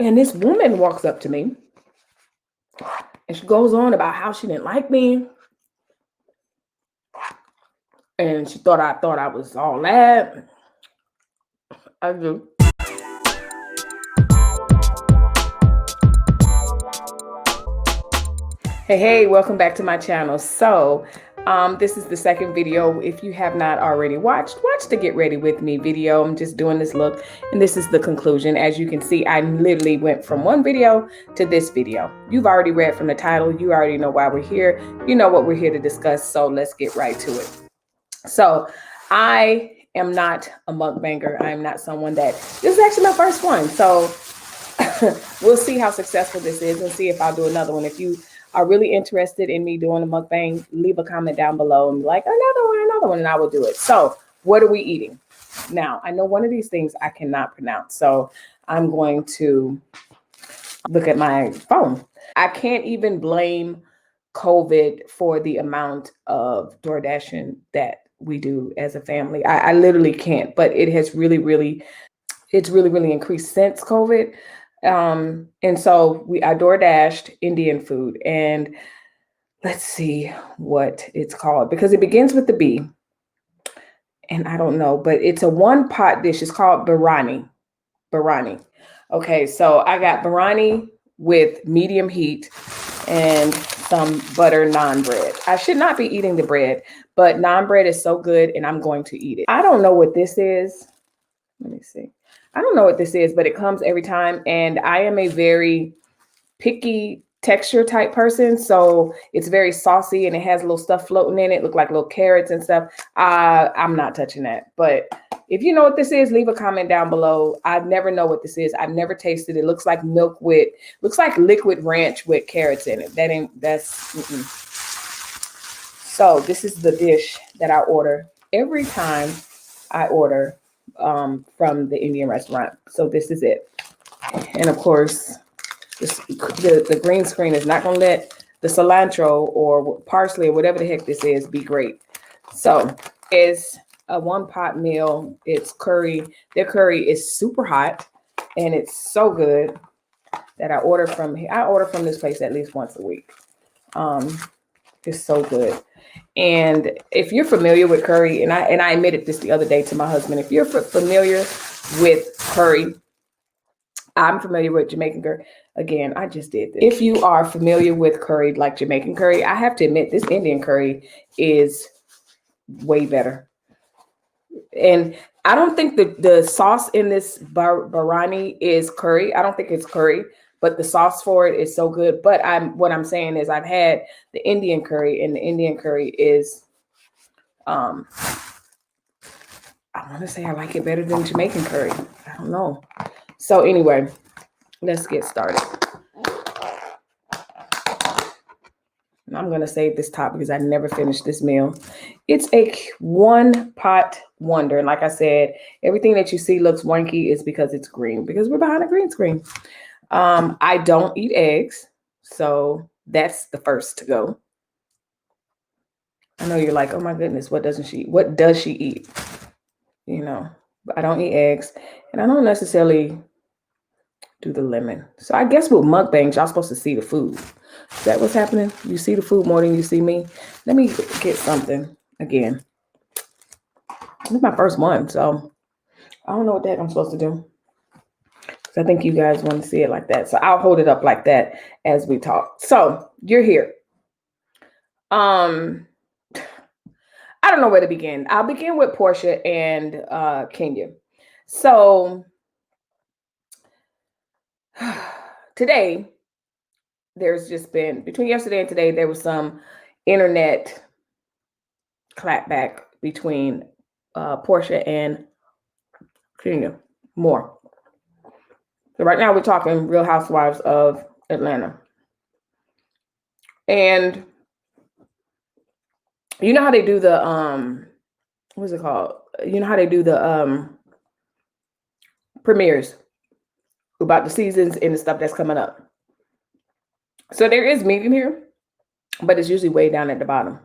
And this woman walks up to me and she goes on about how she didn't like me. And she thought I was all that. I do. Hey, welcome back to my channel. So this is the second video. If you have not already watch the Get Ready With Me video. I'm just doing this look, and this is the conclusion. As you can see, I literally went from one video to this video. You've already read from the title. You already know why we're here. You know what we're here to discuss, so let's get right to it. So I am not a mukbanger. I am not someone this is actually my first one. So we'll see how successful this is and see if I'll do another one. If you are really interested in me doing a mukbang, leave a comment down below and be like, another one, and I will do it. So what are we eating? Now, I know one of these things I cannot pronounce, so I'm going to look at my phone. I can't even blame COVID for the amount of DoorDashing that we do as a family. I literally can't, but it has really increased since COVID. And so I DoorDashed Indian food, and let's see what it's called, because it begins with the B, and I don't know, but it's a one pot dish. It's called Biryani. Okay, so I got Biryani with medium heat and some butter naan bread. I should not be eating the bread, but naan bread is so good, and I'm going to eat it. I don't know what this is. Let me see. I don't know what this is, but it comes every time. And I am a very picky texture type person. So it's very saucy and it has little stuff floating in it. Look like little carrots and stuff. I'm not touching that. But if you know what this is, leave a comment down below. I never know what this is. I've never tasted it. It looks like looks like liquid ranch with carrots in it. So this is the dish that I order every time I order from the Indian restaurant. So this is it. And of course, the green screen is not going to let the cilantro or parsley or whatever the heck this is be great. So it's a one pot meal. It's curry. Their curry is super hot, and it's so good that I order from this place at least once a week. It's so good. And if you're familiar with curry, and I admitted this the other day to my husband, if you're familiar with curry, I'm familiar with Jamaican curry. Again, I just did this. If you are familiar with curry, like Jamaican curry, I have to admit this Indian curry is way better. And I don't think the sauce in this biryani is curry. I don't think it's curry, but the sauce for it is so good. But what I'm saying is I've had the Indian curry, and the Indian curry is, I want to say I like it better than Jamaican curry. I don't know. So anyway, let's get started. And I'm going to save this top because I never finished this meal. It's a one pot wonder. And like I said, everything that you see looks wonky is because it's green, because we're behind a green screen. I don't eat eggs, so that's the first to go. I know you're like, oh my goodness, what does she eat? You know, but I don't eat eggs, and I don't necessarily do the lemon. So I guess with mukbangs, y'all supposed to see the food. Is that what's happening? You see the food more than you see me? Let me get something again. This is my first one, so I don't know what the heck I'm supposed to do. I think you guys want to see it like that. So I'll hold it up like that as we talk. So you're here. I don't know where to begin. I'll begin with Porsha and Kenya. So today, there's just been, between yesterday and today, there was some internet clapback between Porsha and Kenya. More. So right now we're talking Real Housewives of Atlanta. And you know how they do the what's it called? You know how they do the premieres about the seasons and the stuff that's coming up. So there is meat in here, but it's usually way down at the bottom.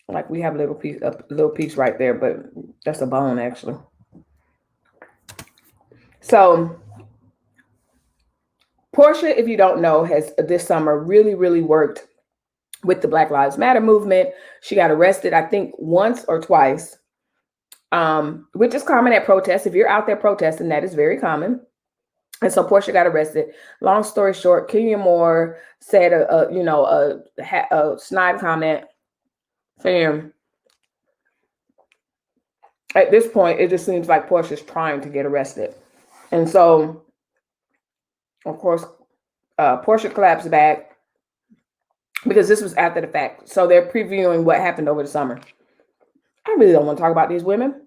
Like we have a little piece right there, but that's a bone actually. So Porsha, if you don't know, has this summer really, really worked with the Black Lives Matter movement. She got arrested, I think, once or twice, which is common at protests. If you're out there protesting, that is very common. And so Porsha got arrested. Long story short, Kenya Moore said a snide comment saying, at this point, it just seems like Porsha's trying to get arrested. And so, of course, Porsha claps back because this was after the fact. So they're previewing what happened over the summer. I really don't want to talk about these women.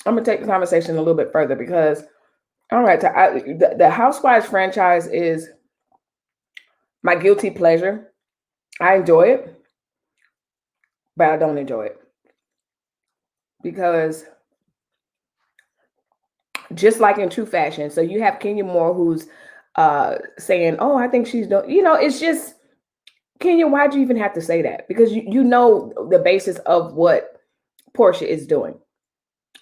I'm going to take the conversation a little bit further because, all right, the Housewives franchise is my guilty pleasure. I enjoy it, but I don't enjoy it. Because just like in true fashion, so you have Kenya Moore who's saying, oh, I think she's doing, it's just, Kenya, why'd you even have to say that? Because you know the basis of what Porsha is doing.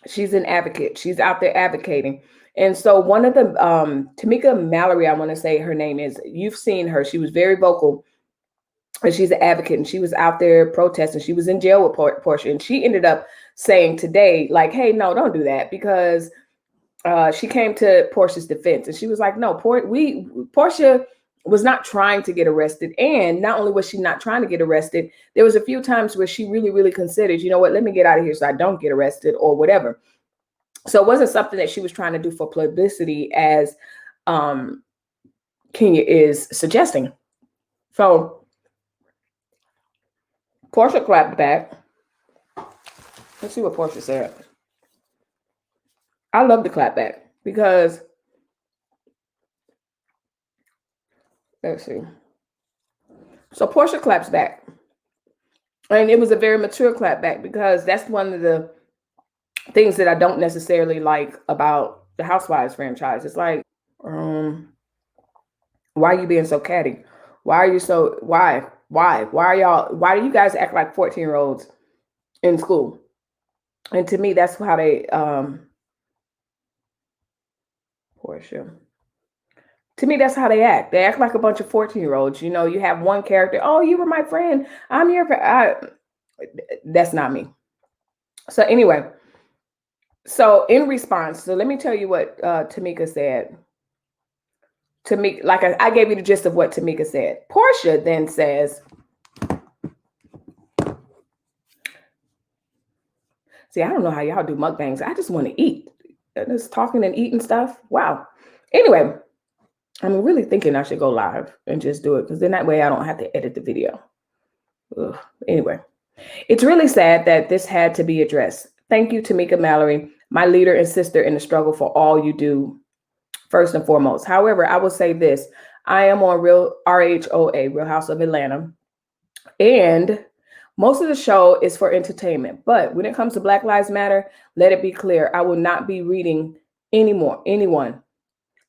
She's an advocate. She's out there advocating. And so one of the, Tamika Mallory, I want to say her name is, you've seen her. She was very vocal. And she's an advocate, and she was out there protesting. She was in jail with Porsha, and she ended up saying today, like, hey, no, don't do that, because she came to Porsha's defense, and she was like, no, Porsha was not trying to get arrested. And not only was she not trying to get arrested, there was a few times where she really, really considered, you know what, let me get out of here so I don't get arrested or whatever. So it wasn't something that she was trying to do for publicity, as Kenya is suggesting. So Porsha clapped back. Let's see what Porsha said. I love the clap back because, let's see. So Porsha claps back. And it was a very mature clap back because that's one of the things that I don't necessarily like about the Housewives franchise. It's like, why are you being so catty? Why do you guys act like 14-year-olds in school? And to me, that's how they, Porsha. To me, that's how they act. They act like a bunch of 14-year-olds. You know, you have one character. Oh, you were my friend. I'm your friend. That's not me. So anyway, so in response, so let me tell you what Tamika said. Tamika, like I gave you the gist of what Tamika said. Porsha then says, see, I don't know how y'all do mukbangs. I just want to eat. Just talking and eating stuff. Wow. Anyway, I'm really thinking I should go live and just do it, because then that way I don't have to edit the video. Ugh. Anyway, it's really sad that this had to be addressed. Thank you, Tamika Mallory, my leader and sister in the struggle, for all you do, first and foremost. However, I will say this. I am on RHOA, Real House of Atlanta, and most of the show is for entertainment. But when it comes to Black Lives Matter, let it be clear, I will not be reading anyone.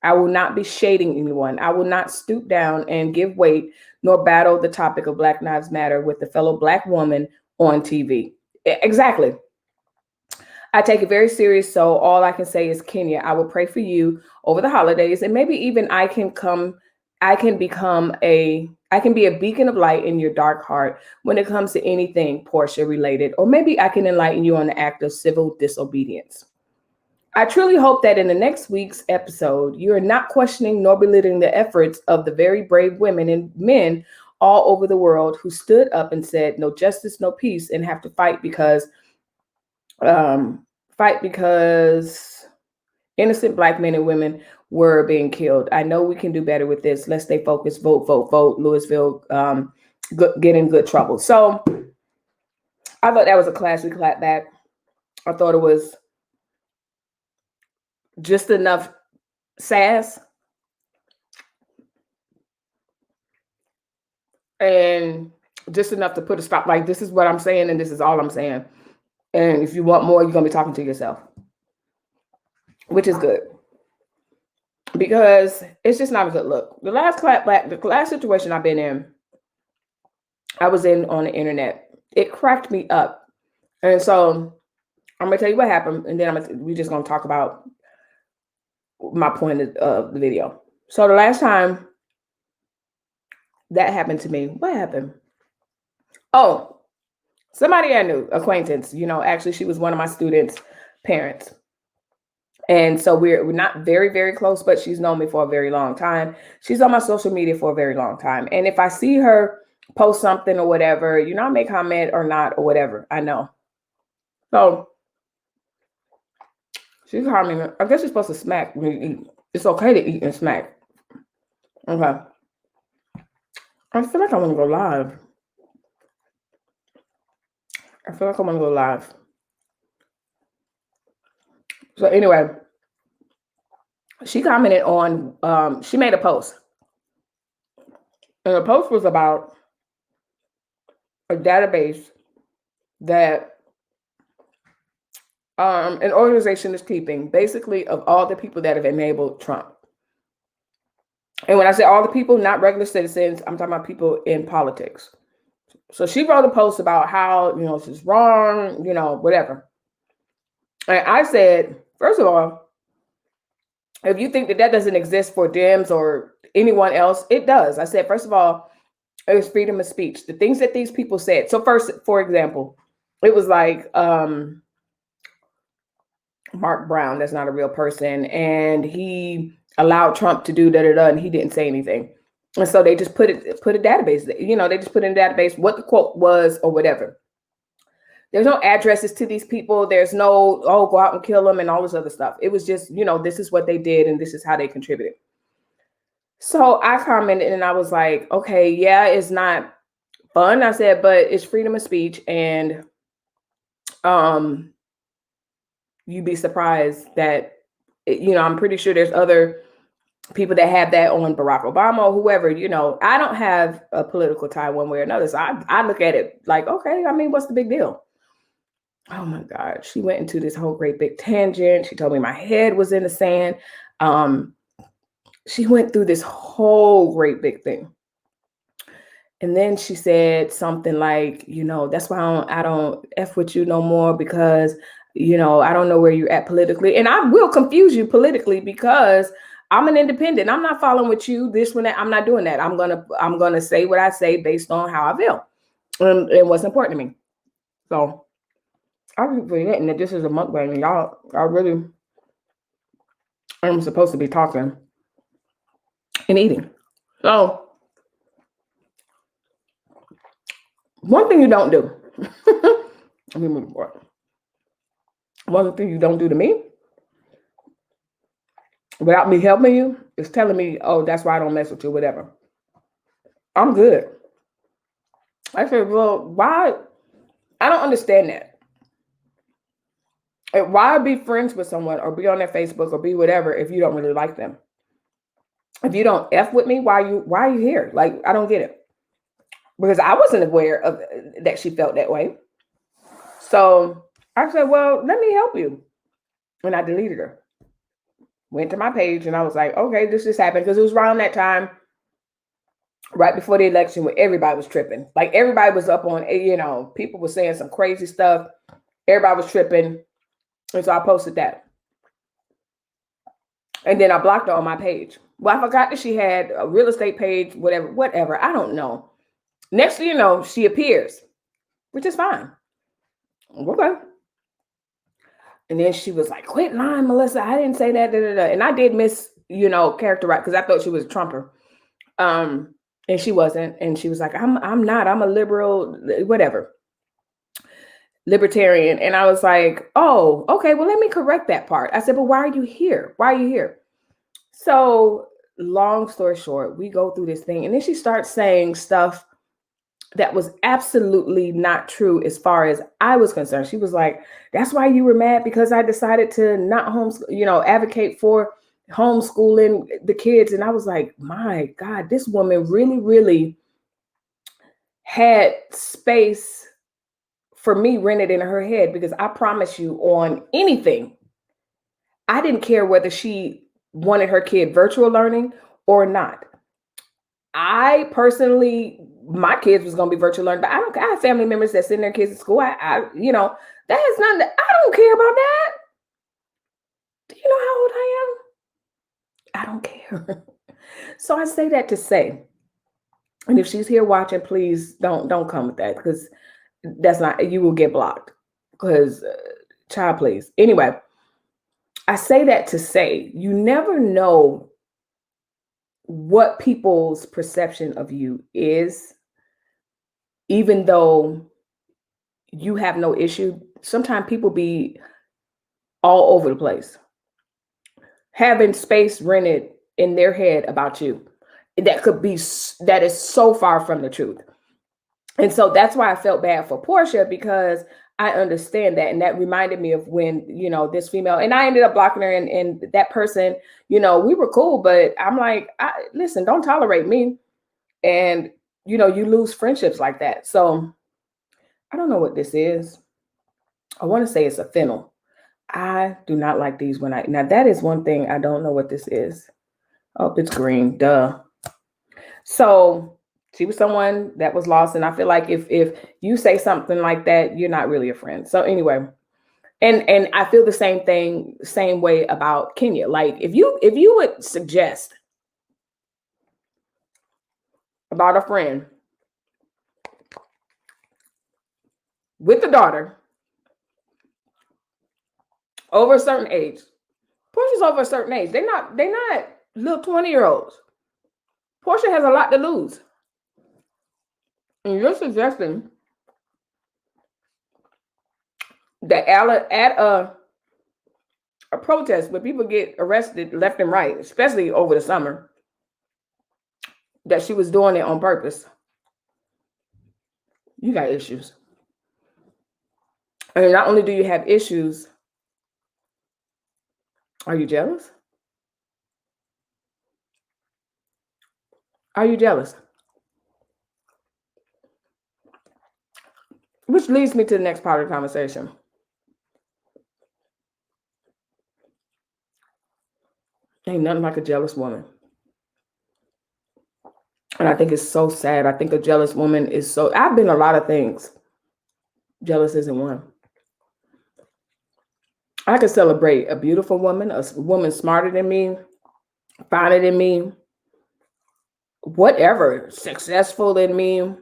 I will not be shading anyone. I will not stoop down and give weight nor battle the topic of Black Lives Matter with a fellow Black woman on TV. Exactly. I take it very serious. So all I can say is, Kenya, I will pray for you over the holidays, and maybe even I can be a beacon of light in your dark heart when it comes to anything Porsha related, or maybe I can enlighten you on the act of civil disobedience. I truly hope that in the next week's episode, you are not questioning nor belittling the efforts of the very brave women and men all over the world who stood up and said, no justice, no peace, and have to fight because innocent Black men and women were being killed. I know we can do better with this. Let's stay focused. Vote, vote, vote. Louisville, get in good trouble. So I thought that was a classy clap back. I thought it was just enough sass and just enough to put a stop. Like, this is what I'm saying, and this is all I'm saying. And if you want more, you're going to be talking to yourself, which is good, because it's just not a good look. The last clapback, the last situation I've been in, I was in on the internet. It cracked me up. And so I'm going to tell you what happened, and then we're just going to talk about my point of the video. So the last time that happened to me, what happened? Oh, somebody I knew, acquaintance, actually she was one of my students' parents. And so we're not very, very close, but she's known me for a very long time. She's on my social media for a very long time. And if I see her post something or whatever, I may comment or not or whatever. I know. So she's calling me. I guess you're supposed to smack when you eat. It's okay to eat and smack. Okay. I feel like I want to go live. So anyway, she commented on, she made a post. And the post was about a database that an organization is keeping, basically, of all the people that have enabled Trump. And when I say all the people, not regular citizens, I'm talking about people in politics. So she wrote a post about how, this is wrong, whatever. And I said, first of all, if you think that doesn't exist for Dems or anyone else, it does. I said, first of all, it was freedom of speech. The things that these people said. So first, for example, it was like Mark Brown, that's not a real person, and he allowed Trump to do da-da-da, and he didn't say anything. And so they just put a database, they just put in a database what the quote was or whatever. There's no addresses to these people. There's no, go out and kill them and all this other stuff. It was just, this is what they did and this is how they contributed. So I commented and I was like, okay, yeah, it's not fun. I said, but it's freedom of speech. And you'd be surprised that, I'm pretty sure there's other people that have that on Barack Obama or whoever, I don't have a political tie one way or another. So I look at it like, okay, I mean, what's the big deal? Oh my God. She went into this whole great big tangent. She told me my head was in the sand. She went through this whole great big thing. And then she said something like, that's why I don't F with you no more because, I don't know where you're at politically. And I will confuse you politically because I'm an independent. I'm not following with you, this one, that. I'm not doing that. I'm gonna say what I say based on how I feel and what's important to me. So I keep forgetting that this is a mukbang and y'all really am supposed to be talking and eating. So one thing you don't do, let me move forward. One thing you don't do to me without me helping you is telling me, oh, that's why I don't mess with you, whatever. I'm good. I said, well, why? I don't understand that. Why be friends with someone or be on their Facebook or be whatever if you don't really like them? If you don't F with me, why are you here? Like, I don't get it. Because I wasn't aware of that she felt that way. So I said, well, let me help you. And I deleted her. Went to my page and I was like, okay, this just happened. Because it was around that time, right before the election, when everybody was tripping. Like everybody was up on, people were saying some crazy stuff. Everybody was tripping. And so I posted that. And then I blocked her on my page. Well, I forgot that she had a real estate page, whatever. I don't know. Next thing you know, she appears, which is fine. Okay. And then she was like, quit lying, Melissa. I didn't say that. Da, da, da. And I did characterize because I thought she was a Trumper. And she wasn't. And she was like, I'm not. I'm a liberal, whatever. Libertarian. And I was like, oh, okay, well, let me correct that part. I said, but why are you here? Why are you here? So long story short, we go through this thing. And then she starts saying stuff that was absolutely not true as far as I was concerned. She was like, that's why you were mad because I decided to not homeschool, advocate for homeschooling the kids. And I was like, my God, this woman really, really had space for me rented in her head, because I promise you on anything, I didn't care whether she wanted her kid virtual learning or not. I personally, my kids was going to be virtual learning, but I have family members that send their kids to school. That has nothing. I don't care about that. Do you know how old I am? I don't care. So I say that to say, and if she's here watching, please don't come with that, because that's not, you will get blocked. Because child, please. Anyway, I say that to say you never know what people's perception of you is, even though you have no issue. Sometimes people be all over the place, having space rented in their head about you. That is so far from the truth. And so that's why I felt bad for Porsha, because I understand that. And that reminded me of when, this female, and I ended up blocking her, and that person, we were cool, but I'm like, listen, don't tolerate me. And, you lose friendships like that. So I don't know what this is. I want to say it's a fennel. I do not like these now that is one thing. I don't know what this is. Oh, it's green, duh. So she was someone that was lost. And I feel like if you say something like that, you're not really a friend. So anyway, and I feel the same way about Kenya. Like if you would suggest about a friend with the daughter over a certain age, Porsha's over a certain age. They're not little 20-year-olds. Porsha has a lot to lose. And you're suggesting that at a protest where people get arrested left and right, especially over the summer, that she was doing it on purpose. You got issues. And not only do you have issues, are you jealous? Are you jealous? Which leads me to the next part of the conversation. Ain't nothing like a jealous woman. And I think it's so sad. I think a jealous woman is so, I've been a lot of things. Jealous isn't one. I could celebrate a beautiful woman, a woman smarter than me, finer than me, whatever, successful than me,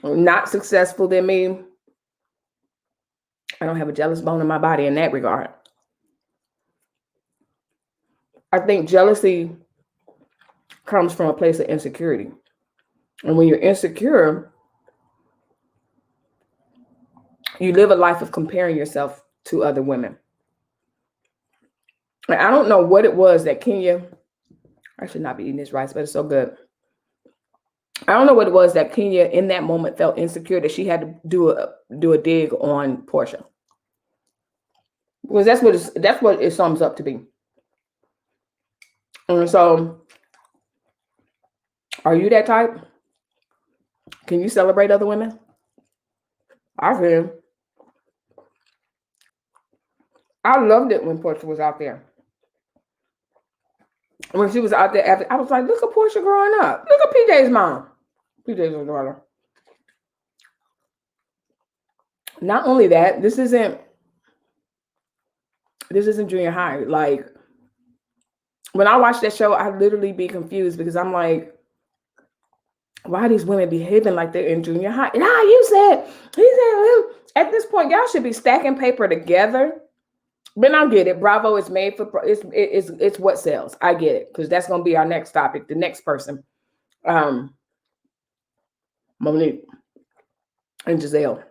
not successful than me. I don't have a jealous bone in my body in that regard. I think jealousy comes from a place of insecurity. And when you're insecure, you live a life of comparing yourself to other women. And I don't know what it was that Kenya, I should not be eating this rice, but it's so good. I don't know what it was that Kenya in that moment felt insecure that she had to do a dig on Porsha. Because that's what it sums up to be. And so, are you that type? Can you celebrate other women? I can. I loved it when Porsha was out there. When she was out there, I was like, look at Porsha growing up. Look at PJ's mom. PJ's daughter. Not only that, this isn't junior high. Like, when I watch that show, I literally be confused because I'm like, why are these women behaving like they're in junior high? And he said, at this point, y'all should be stacking paper together. But I get it. Bravo is made for, it's what sells. I get it. Because that's going to be our next topic. The next person. Monique and Giselle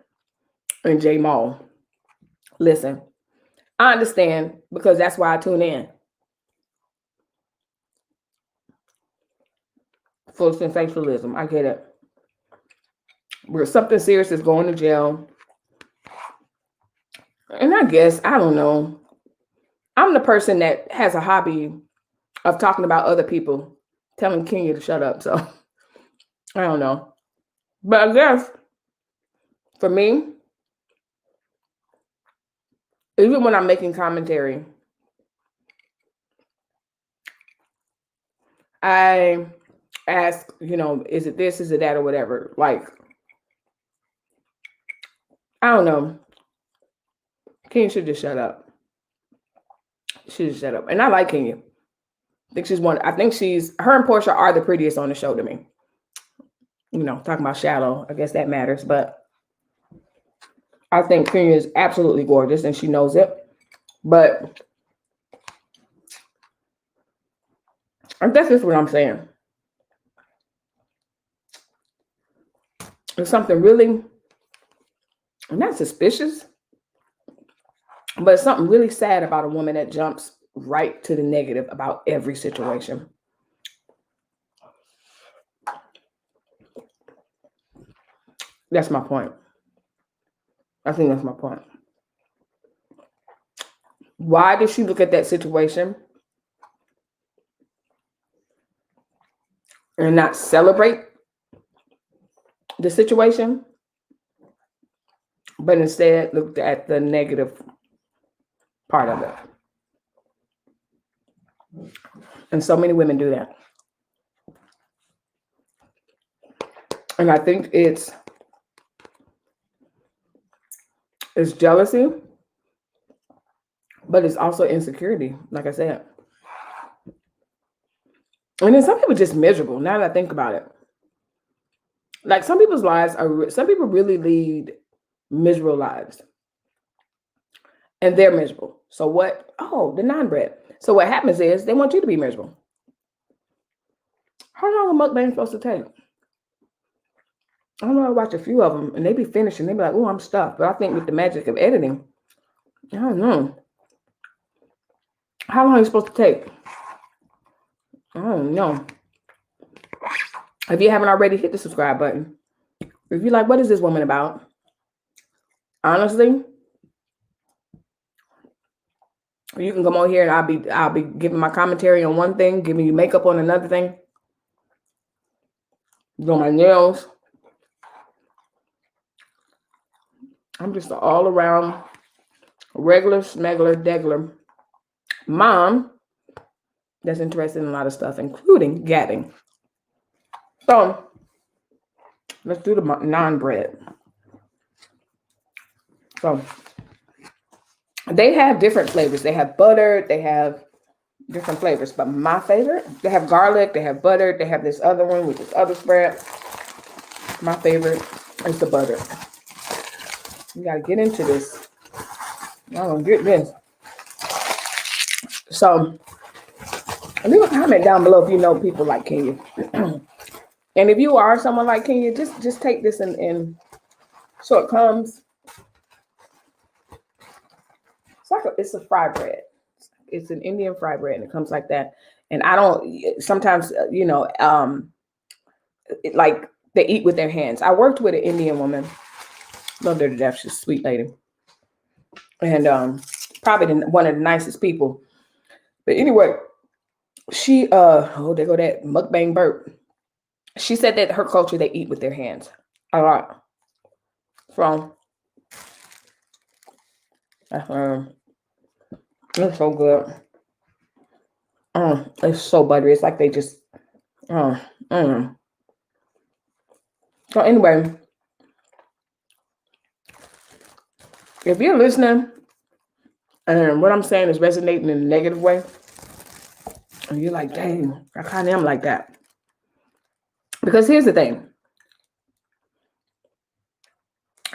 and J Mall. Listen, I understand because that's why I tune in. For sensationalism. I get it. Where something serious is going to jail. And I guess, I don't know. I'm the person that has a hobby of talking about other people, telling Kenya to shut up. So, I don't know. But I guess, for me, even when I'm making commentary, I ask, is it this, is it that, or whatever. Like, I don't know. Kenya should just shut up. She should shut up. And I like Kenya. I think her and Porsha are the prettiest on the show to me. You know, talking about shallow, I guess that matters, but I think Kenya is absolutely gorgeous and she knows it. But that's just what I'm saying. There's something really not suspicious, but it's something really sad about a woman that jumps right to the negative about every situation. That's my point. I think that's my point. Why did she look at that situation and not celebrate the situation, but instead looked at the negative part of it? And so many women do that. And I think it's jealousy, but it's also insecurity, like I said. And then some people are just miserable, now that I think about it. Like some people's lives some people really lead miserable lives. And they're miserable. So what? Oh, the naan bread. So what happens is they want you to be miserable. How long a mukbang supposed to take? I don't know, I watch a few of them and they be finishing. They be like, oh, I'm stuffed. But I think with the magic of editing, I don't know. How long is it supposed to take? I don't know. If you haven't already, hit the subscribe button. If you're like, what is this woman about? Honestly, you can come on here and I'll be giving my commentary on one thing, giving you makeup on another thing, doing my nails. I'm just an all around regular, smuggler, degler mom that's interested in a lot of stuff, including gabbing. So let's do the naan bread. So they have different flavors. They have butter, they have different flavors, but my favorite, they have garlic, they have butter, they have this other one with this other spread. My favorite is the butter. You gotta get into this. I'm gonna get this. So leave a comment down below if you know people like Kenya. And if you are someone like Kenya, just take this in short crumbs. It's a fry bread. It's an Indian fry bread, and it comes like that. And I don't sometimes, you know, like they eat with their hands. I worked with an Indian woman. Loved her to death. She's a sweet lady. And probably one of the nicest people. But anyway, she oh, there go that mukbang burp. She said that her culture, they eat with their hands a lot. So it's so good. It's so buttery. It's like they just So anyway, if you're listening and what I'm saying is resonating in a negative way, and you're like, dang, I kind of am like that. Because here's the thing.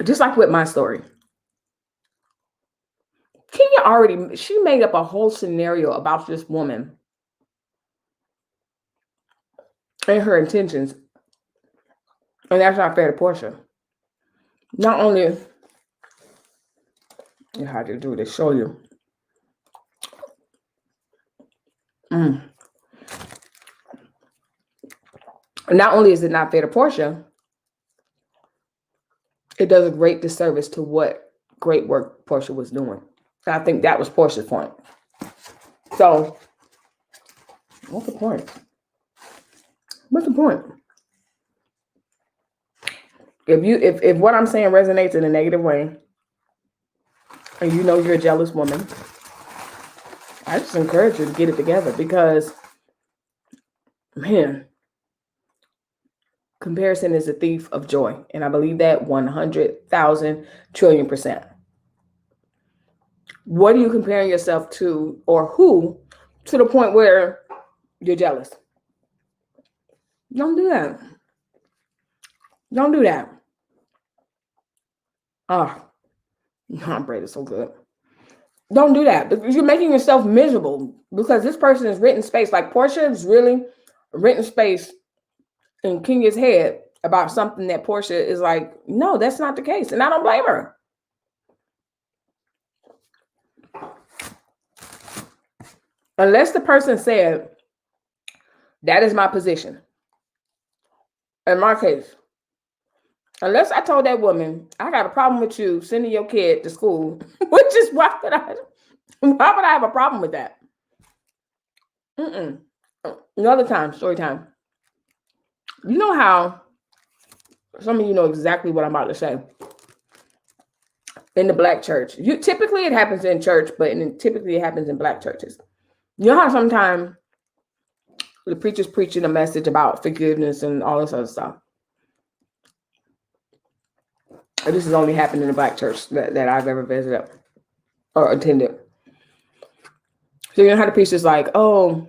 Just like with my story, Kenya she made up a whole scenario about this woman and her intentions. And that's not fair to Porsha. Not only, you have to do this, show you. Not only is it not fair to Porsha, it does a great disservice to what great work Porsha was doing. And I think that was Porsha's point. So, what's the point? What's the point? If what I'm saying resonates in a negative way, and you know you're a jealous woman, I just encourage you to get it together because, man, comparison is a thief of joy. And I believe that 100,000 trillion%. What are you comparing yourself to, or who, to the point where you're jealous. Don't do that. Don't do that. Oh, bread is so good. Don't do that because you're making yourself miserable because this person is written space. Like Porsha is really written space in Kenya's head about something that Porsha is like, no, that's not the case. And I don't blame her. Unless the person said, that is my position. In my case, unless I told that woman, I got a problem with you sending your kid to school, which is why would I have a problem with that? Another time, story time. You know how some of you know exactly what I'm about to say. In the black church, typically it happens in church, but typically it happens in black churches. You know how sometimes the preacher's preaching a message about forgiveness and all this other stuff. This has only happened in the black church that I've ever visited or attended. So you know how the preacher's like, oh,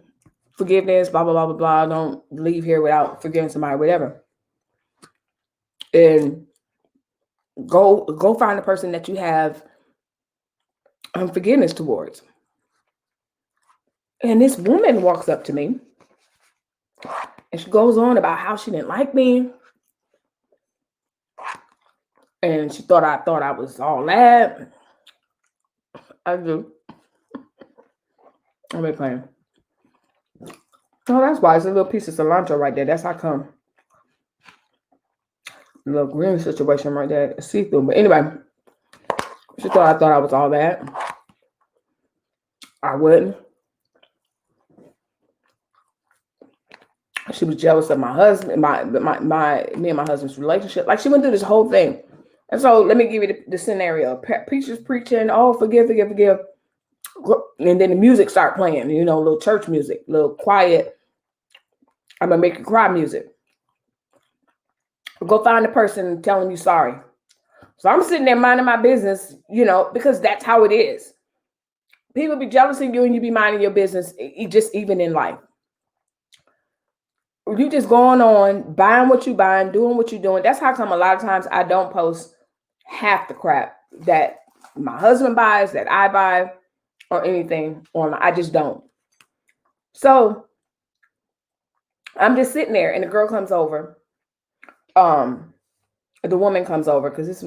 forgiveness, blah, blah, blah, blah, blah. Don't leave here without forgiving somebody, whatever. And go find the person that you have forgiveness towards. And this woman walks up to me and she goes on about how she didn't like me. And she thought I was all that. I do. I'm playing. Oh, that's why it's a little piece of cilantro right there. That's how come. A little green situation right there. See-through. But anyway, she thought I was all that. I wouldn't. She was jealous of my husband, me and my husband's relationship. Like she went through this whole thing. And so let me give you the scenario. Preachers preaching, oh, forgive. And then the music start playing, you know, little church music, little quiet, I'm gonna make you cry music. Go find the person telling you sorry. So I'm sitting there minding my business, you know, because that's how it is. People be jealous of you and you be minding your business, just even in life. You just going on, buying what you buying, doing what you're doing. That's how come a lot of times I don't post half the crap that my husband buys, that I buy, or anything online. I just don't. So I'm just sitting there and the girl comes over. The woman comes over because this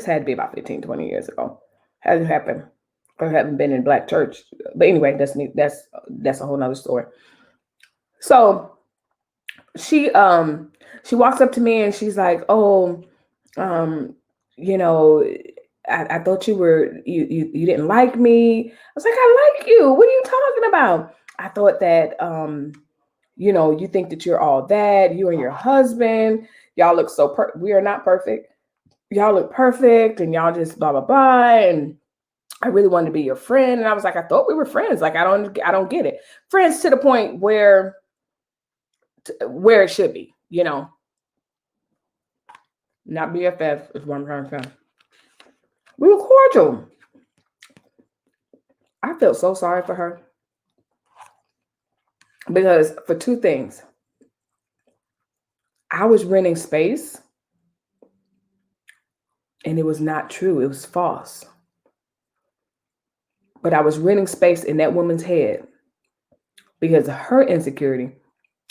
had to be about 15, 20 years ago. Hasn't happened. I haven't been in black church. But anyway, that's a whole nother story. So she walks up to me and she's like, oh, you know, I thought you didn't like me. I was like, I like you. What are you talking about? I thought that, you know, you think that you're all that, you and your husband, y'all look so we are not perfect. Y'all look perfect and y'all just blah, blah, blah. And I really wanted to be your friend. And I was like, I thought we were friends. Like, I don't get it. Friends to the point where it should be, you know, not BFF is what I'm trying to say. We were cordial. I felt so sorry for her because for two things. I was renting space and it was not true. It was false. But I was renting space in that woman's head because of her insecurity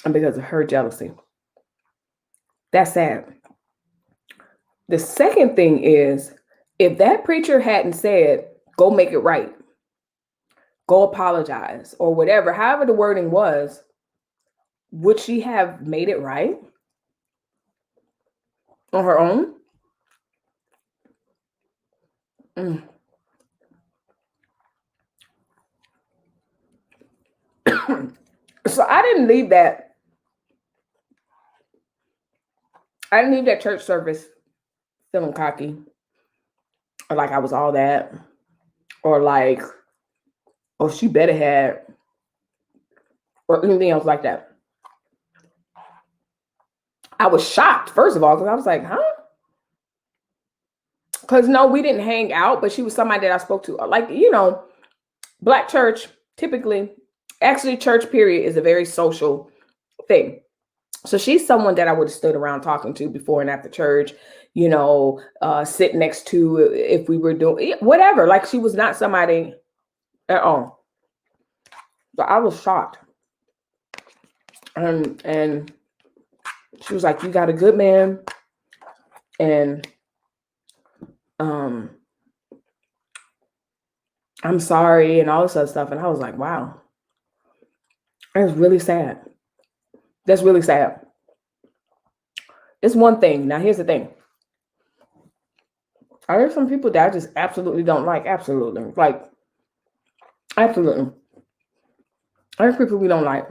and because of her jealousy. That's sad. The second thing is, if that preacher hadn't said, go make it right, go apologize, or whatever, however the wording was, would she have made it right on her own? So I didn't leave that church service feeling cocky or like I was all that or like, oh, she better had or anything else like that. I was shocked, first of all, because I was like, huh? Because no, we didn't hang out, but she was somebody that I spoke to. Like, you know, black church, typically, Actually, church period is a very social thing. So she's someone that I would have stood around talking to before and after church, you know, sit next to if we were doing whatever. Like she was not somebody at all. So I was shocked. And she was like, "You got a good man." And I'm sorry and all this other stuff. And I was like, wow, that's really sad. That's really sad. It's one thing. Now, here's the thing. Are there some people that I just absolutely don't like? Absolutely. Like, absolutely. There's people we don't like.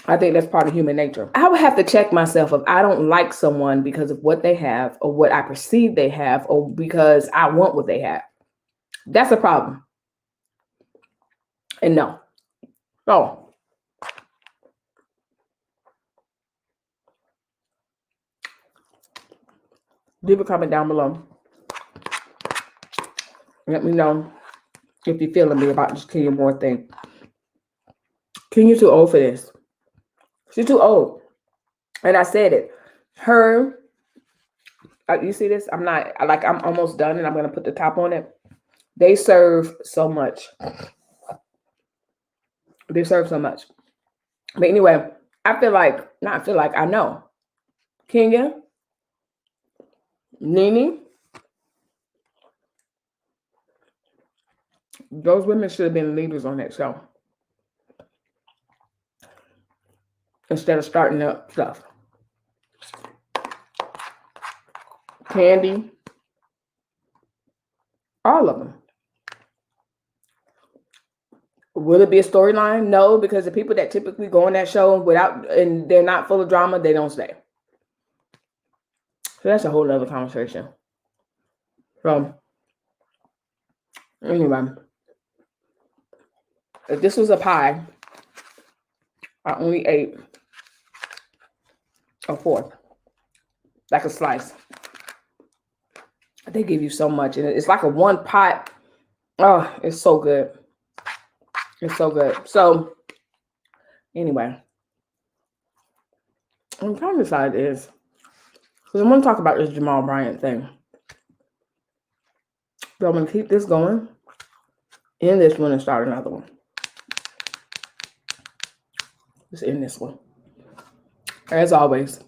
I think that's part of human nature. I would have to check myself if I don't like someone because of what they have or what I perceive they have or because I want what they have. That's a problem. And no. Oh. Leave a comment down below. Let me know if you're feeling me about this Kenya Moore thing. Kenya's too old for this. She's too old. And I said it. Her, you see this? I'm almost done and I'm going to put the top on it. They serve so much. They serve so much. But anyway, I know. Kenya, Nene, those women should have been leaders on that show. Instead of starting up stuff. Candy. All of them. Will it be a storyline? No, because the people that typically go on that show and they're not full of drama, they don't stay. So that's a whole other conversation. So anyway, if this was a pie, I only ate a fourth, like a slice. They give you so much, and it's like a one pot. Oh, it's so good. It's so good. So anyway, I'm trying to decide is because I want to talk about this Jamal Bryant thing. So I'm going to keep this going, end this one, and start another one. Just end this one. As always,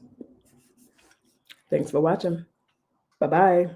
thanks for watching. Bye-bye.